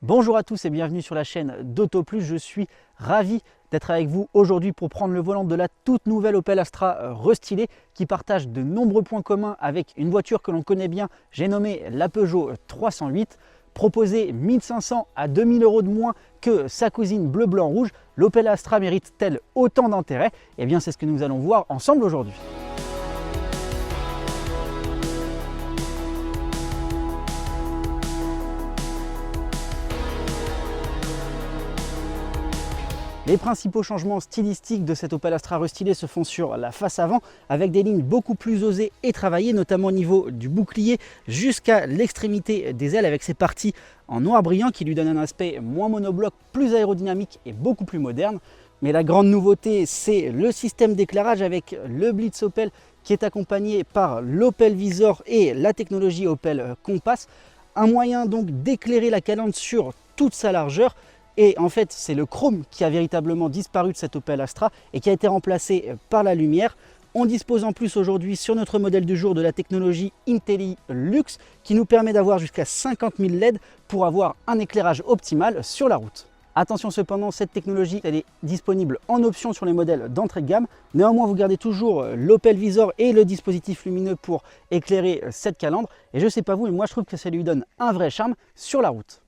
Bonjour à tous et bienvenue sur la chaîne d'AutoPlus. Je suis ravi d'être avec vous aujourd'hui pour prendre le volant de la toute nouvelle Opel Astra restylée qui partage de nombreux points communs avec une voiture que l'on connaît bien, j'ai nommé la Peugeot 308. Proposée 1500 à 2000 euros de moins que sa cousine bleu, blanc, rouge, l'Opel Astra mérite-t-elle autant d'intérêt? Eh bien c'est ce que nous allons voir ensemble aujourd'hui. Les principaux changements stylistiques de cette Opel Astra restylée se font sur la face avant avec des lignes beaucoup plus osées et travaillées, notamment au niveau du bouclier jusqu'à l'extrémité des ailes avec ces parties en noir brillant qui lui donnent un aspect moins monobloc, plus aérodynamique et beaucoup plus moderne. Mais la grande nouveauté, c'est le système d'éclairage avec le Blitz Opel qui est accompagné par l'Opel Visor et la technologie Opel Compass. Un moyen donc d'éclairer la calandre sur toute sa largeur. Et en fait, c'est le chrome qui a véritablement disparu de cette Opel Astra et qui a été remplacé par la lumière. On dispose en plus aujourd'hui sur notre modèle du jour de la technologie IntelliLux qui nous permet d'avoir jusqu'à 50 000 LED pour avoir un éclairage optimal sur la route. Attention cependant, cette technologie elle est disponible en option sur les modèles d'entrée de gamme. Néanmoins, vous gardez toujours l'Opel Visor et le dispositif lumineux pour éclairer cette calandre. Et je ne sais pas vous, mais moi je trouve que ça lui donne un vrai charme sur la route.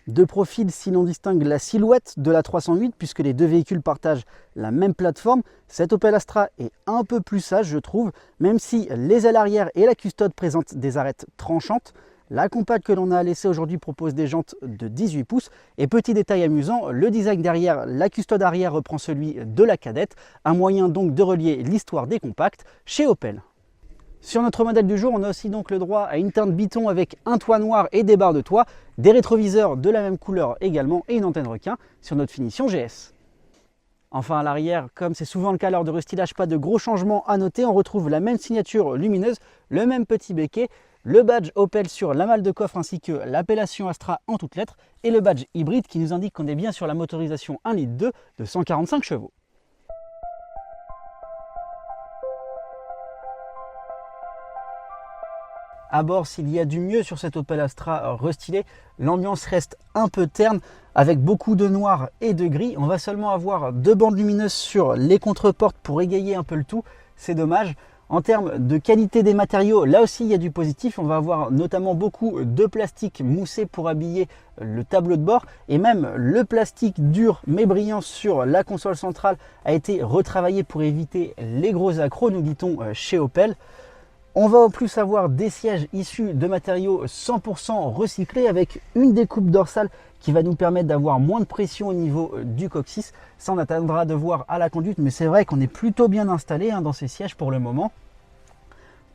De profil, si l'on distingue la silhouette de la 308, puisque les deux véhicules partagent la même plateforme, cette Opel Astra est un peu plus sage, je trouve, même si les ailes arrière et la custode présentent des arêtes tranchantes. La compacte que l'on a laissée aujourd'hui propose des jantes de 18 pouces. Et petit détail amusant, le design derrière, la custode arrière reprend celui de la cadette, un moyen donc de relier l'histoire des compacts chez Opel. Sur notre modèle du jour, on a aussi donc le droit à une teinte biton avec un toit noir et des barres de toit, des rétroviseurs de la même couleur également et une antenne requin sur notre finition GS. Enfin à l'arrière, comme c'est souvent le cas lors de restylage, pas de gros changements à noter, on retrouve la même signature lumineuse, le même petit béquet, le badge Opel sur la malle de coffre ainsi que l'appellation Astra en toutes lettres et le badge hybride qui nous indique qu'on est bien sur la motorisation 1,2 litre de 145 chevaux. À bord, s'il y a du mieux sur cette Opel Astra restylée, l'ambiance reste un peu terne avec beaucoup de noir et de gris. On va seulement avoir deux bandes lumineuses sur les contreportes pour égayer un peu le tout, c'est dommage. En termes de qualité des matériaux, là aussi il y a du positif. On va avoir notamment beaucoup de plastique moussé pour habiller le tableau de bord et même le plastique dur mais brillant sur la console centrale a été retravaillé pour éviter les gros accros, nous dit-on chez Opel. On va en plus avoir des sièges issus de matériaux 100% recyclés avec une découpe dorsale qui va nous permettre d'avoir moins de pression au niveau du coccyx. Ça on attendra de voir à la conduite, mais c'est vrai qu'on est plutôt bien installé dans ces sièges pour le moment.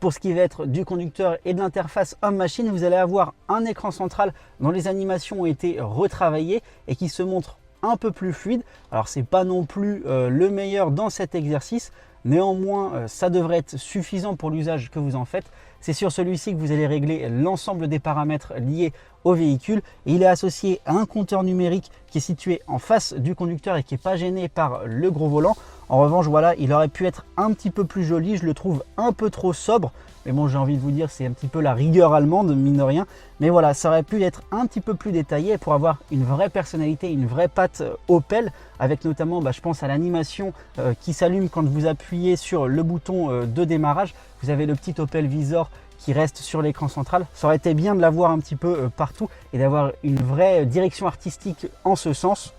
Pour ce qui va être du conducteur et de l'interface homme-machine, vous allez avoir un écran central dont les animations ont été retravaillées et qui se montre un peu plus fluide. Alors c'est pas non plus le meilleur dans cet exercice. Néanmoins, ça devrait être suffisant pour l'usage que vous en faites. C'est sur celui-ci que vous allez régler l'ensemble des paramètres liés au véhicule. Et il est associé à un compteur numérique qui est situé en face du conducteur et qui n'est pas gêné par le gros volant. En revanche, voilà, il aurait pu être un petit peu plus joli. Je le trouve un peu trop sobre. Mais bon, j'ai envie de vous dire, c'est un petit peu la rigueur allemande, mine de rien. Mais voilà, ça aurait pu être un petit peu plus détaillé pour avoir une vraie personnalité, une vraie patte Opel, avec notamment, je pense à l'animation qui s'allume quand vous appuyez sur le bouton de démarrage. Vous avez le petit Opel Visor qui reste sur l'écran central. Ça aurait été bien de l'avoir un petit peu partout et d'avoir une vraie direction artistique en ce sens.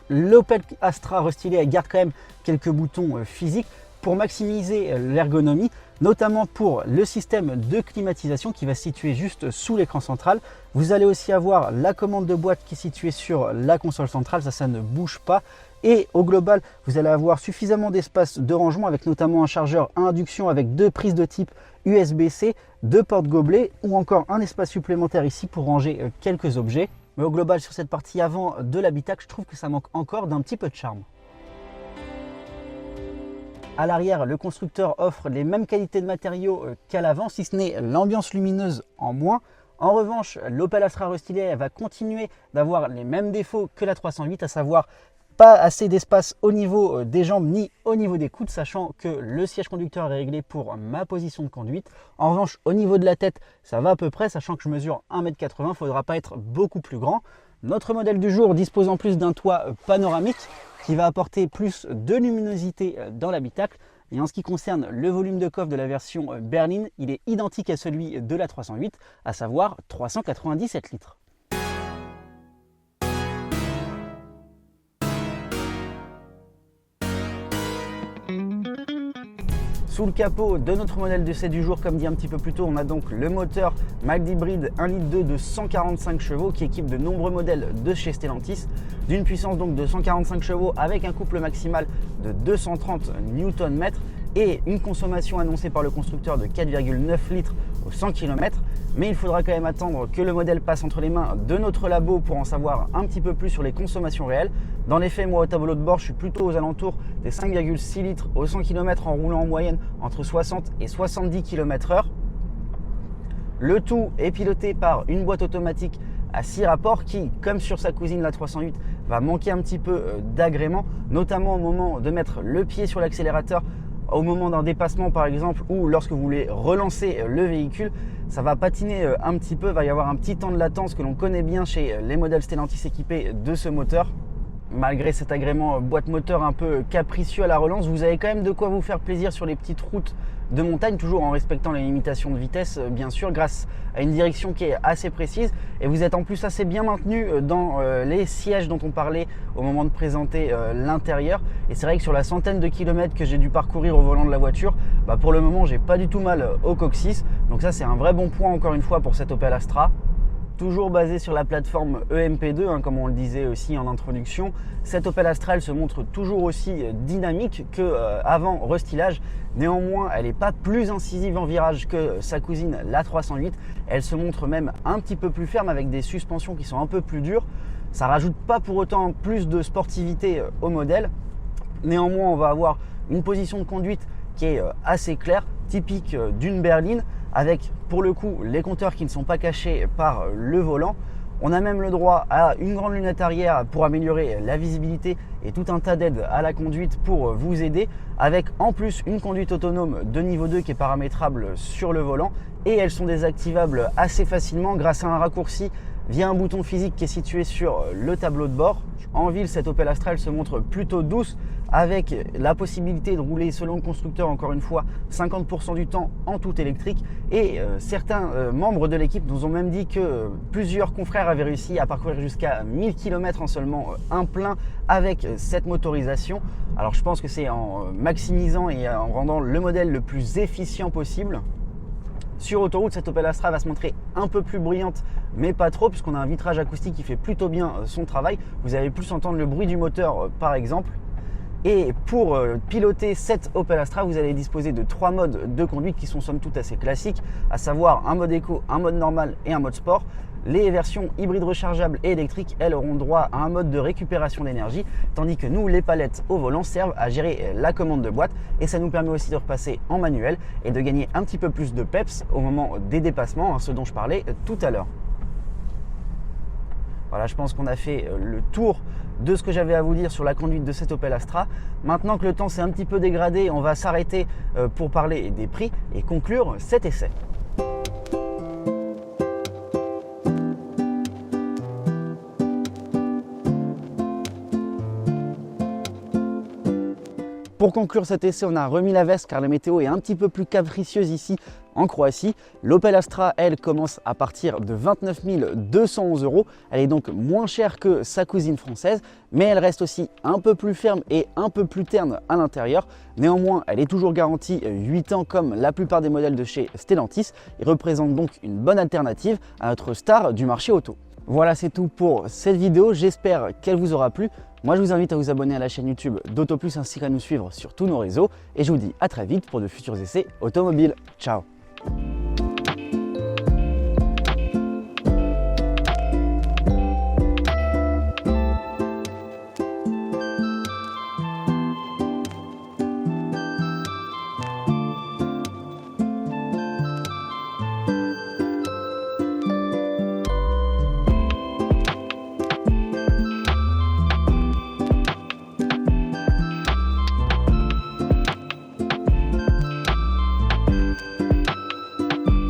L'Opel Astra restylée garde quand même quelques boutons physiques pour maximiser l'ergonomie, notamment pour le système de climatisation qui va se situer juste sous l'écran central. Vous allez aussi avoir la commande de boîte qui est située sur la console centrale, ça ne bouge pas. Et au global, vous allez avoir suffisamment d'espace de rangement avec notamment un chargeur à induction avec deux prises de type USB-C, deux portes gobelets ou encore un espace supplémentaire ici pour ranger quelques objets. Mais au global, sur cette partie avant de l'habitacle, je trouve que ça manque encore d'un petit peu de charme. À l'arrière, le constructeur offre les mêmes qualités de matériaux qu'à l'avant, si ce n'est l'ambiance lumineuse en moins. En revanche, l'Opel Astra restylée va continuer d'avoir les mêmes défauts que la 308, à savoir pas assez d'espace au niveau des jambes ni au niveau des coudes, sachant que le siège conducteur est réglé pour ma position de conduite. En revanche, au niveau de la tête, ça va à peu près, sachant que je mesure 1,80 m, il ne faudra pas être beaucoup plus grand. Notre modèle du jour dispose en plus d'un toit panoramique qui va apporter plus de luminosité dans l'habitacle. Et en ce qui concerne le volume de coffre de la version berline, il est identique à celui de la 308, à savoir 397 litres. Sous le capot de notre modèle d'essai du jour, comme dit un petit peu plus tôt, on a donc le moteur mild hybride 1,2 litre de 145 chevaux qui équipe de nombreux modèles de chez Stellantis, d'une puissance donc de 145 chevaux avec un couple maximal de 230 Nm et une consommation annoncée par le constructeur de 4,9 litres au 100 km. Mais il faudra quand même attendre que le modèle passe entre les mains de notre labo pour en savoir un petit peu plus sur les consommations réelles. Dans les faits, moi au tableau de bord, je suis plutôt aux alentours des 5,6 litres au 100 km en roulant en moyenne entre 60 et 70 km/h. Le tout est piloté par une boîte automatique à 6 rapports qui, comme sur sa cousine la 308, va manquer un petit peu d'agrément, notamment au moment de mettre le pied sur l'accélérateur, au moment d'un dépassement par exemple, ou lorsque vous voulez relancer le véhicule. Ça va patiner un petit peu, va y avoir un petit temps de latence que l'on connaît bien chez les modèles Stellantis équipés de ce moteur. Malgré cet agrément boîte moteur un peu capricieux à la relance, vous avez quand même de quoi vous faire plaisir sur les petites routes de montagne, toujours en respectant les limitations de vitesse bien sûr, grâce à une direction qui est assez précise, et vous êtes en plus assez bien maintenu dans les sièges dont on parlait au moment de présenter l'intérieur. Et c'est vrai que sur la centaine de kilomètres que j'ai dû parcourir au volant de la voiture, pour le moment j'ai pas du tout mal au coccyx, donc ça c'est un vrai bon point encore une fois pour cette Opel Astra. Toujours basé sur la plateforme EMP2, comme on le disait aussi en introduction, cette Opel Astra elle se montre toujours aussi dynamique qu'avant restylage. Néanmoins, elle n'est pas plus incisive en virage que sa cousine la 308. Elle se montre même un petit peu plus ferme avec des suspensions qui sont un peu plus dures. Ça rajoute pas pour autant plus de sportivité au modèle. Néanmoins, on va avoir une position de conduite qui est assez claire, typique d'une berline, avec pour le coup les compteurs qui ne sont pas cachés par le volant. On a même le droit à une grande lunette arrière pour améliorer la visibilité et tout un tas d'aides à la conduite pour vous aider, avec en plus une conduite autonome de niveau 2 qui est paramétrable sur le volant, et elles sont désactivables assez facilement grâce à un raccourci via un bouton physique qui est situé sur le tableau de bord. En ville, cette Opel Astra elle se montre plutôt douce, avec la possibilité de rouler selon le constructeur, encore une fois, 50% du temps en tout électrique. Et certains membres de l'équipe nous ont même dit que plusieurs confrères avaient réussi à parcourir jusqu'à 1000 km en seulement un plein avec cette motorisation. Alors je pense que c'est en maximisant et en rendant le modèle le plus efficient possible. Sur autoroute, cette Opel Astra va se montrer un peu plus bruyante, mais pas trop, puisqu'on a un vitrage acoustique qui fait plutôt bien son travail. Vous allez plus entendre le bruit du moteur par exemple. Et pour piloter cette Opel Astra, vous allez disposer de 3 modes de conduite qui sont somme toute assez classiques, à savoir un mode éco, un mode normal et un mode sport. Les versions hybrides rechargeables et électriques, elles auront droit à un mode de récupération d'énergie, tandis que nous, les palettes au volant servent à gérer la commande de boîte, et ça nous permet aussi de repasser en manuel et de gagner un petit peu plus de peps au moment des dépassements, ce dont je parlais tout à l'heure. Voilà, je pense qu'on a fait le tour de ce que j'avais à vous dire sur la conduite de cette Opel Astra. Maintenant que le temps s'est un petit peu dégradé, on va s'arrêter pour parler des prix et conclure cet essai. Pour conclure cet essai, on a remis la veste car la météo est un petit peu plus capricieuse ici en Croatie. L'Opel Astra, elle, commence à partir de 29 211 €. Elle est donc moins chère que sa cousine française, mais elle reste aussi un peu plus ferme et un peu plus terne à l'intérieur. Néanmoins, elle est toujours garantie 8 ans comme la plupart des modèles de chez Stellantis et représente donc une bonne alternative à notre star du marché auto. Voilà, c'est tout pour cette vidéo, j'espère qu'elle vous aura plu. Moi, je vous invite à vous abonner à la chaîne YouTube d'Autoplus ainsi qu'à nous suivre sur tous nos réseaux. Et je vous dis à très vite pour de futurs essais automobiles. Ciao!